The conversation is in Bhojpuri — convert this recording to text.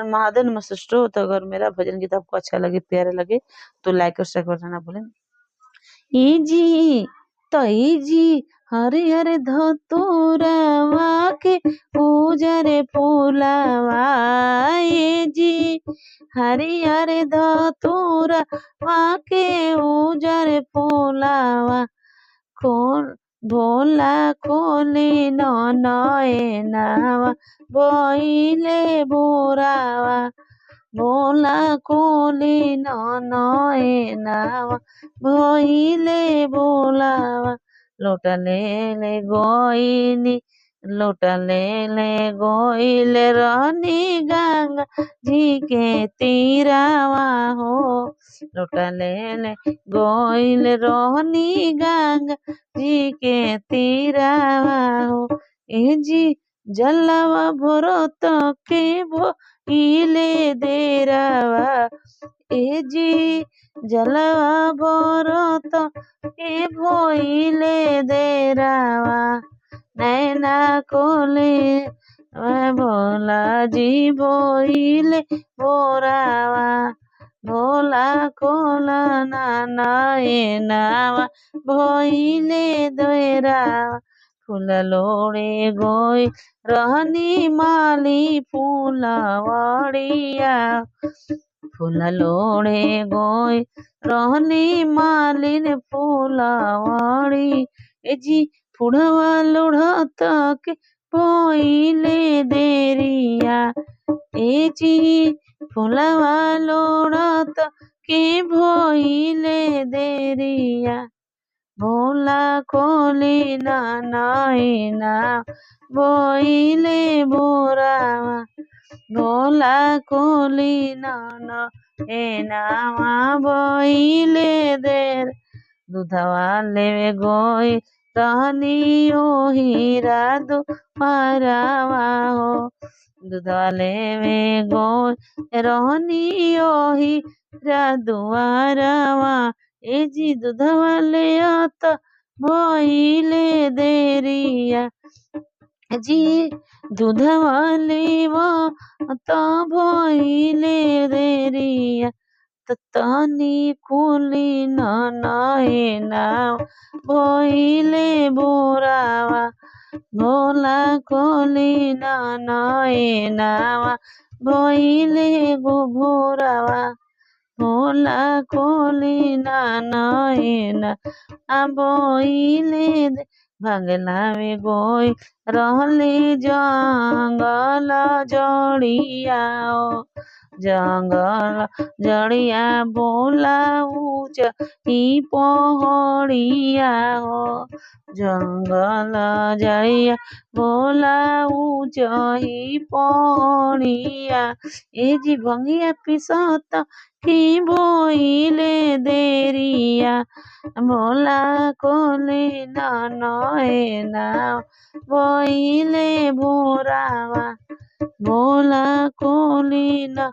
महादेव नमस्ते दोस्तों। तो अगर मेरा भजन गीत आपको अच्छा लगे, प्यारा लगे, तो लाइक और शेयर करना ना भूलें। इजी तईजी हरे हरे धतुरवा के पूजरे फूलवा, जी हरे हरे धतुरवा के उजरे फूलवा, खोल भोला खोले नयनावा बोइले बोरावा, भोला खोले नयनावा बोइले बोलावा, लोटा ले गोइनी लोटा ले गोइले रानी गंगा जी के तीरावा हो, लोटा ले गोइले रानी गंगा जी के तीरावा हो, ए जी जलवा भरत के भइले देरावा, ए जी जलवा भरत के भइले देरावा, नैना कोले भोला जी भइले बोरावा, भोला कोला नयनावा भइले देरावा, फूल लोड़े गोई रहनी माली फूलवड़िया, फूल लोड़े गोई रहनी मालिन फूलवड़ी, ए जी फुड़वा लोढ़त के भइले देरिया, ए जी फुलवा लोढ़त के भइले देरिया, भोला खोली नयना भइले बोरावा, भोला खोली नयनावा भइले देर, दूधवा लेवे गोई रहनी ओही राधु हरावा हो, दूधवा लेवे गोई रहनी ओही राधुआरावा, ए जी दूधवा ले आत भइले देरिया, जी दूधवा लेवा त भइले देरिया, तनी खुली नयना भइले बोरावा, भोला खोली नयनावा भइले भोरावा, भोला खोली नयना भइले भगलावे गोई रहले जंगल जड़िया, जंगल जड़िया भोला ऊंच ही पहाड़िया हो, जंगल जड़िया भोला ऊंच ही पहाड़िया, ए जी भंगिया पिसत की भइले देरिया, भोला खोले नयना भइले बोरावा, भोला खोले नयना।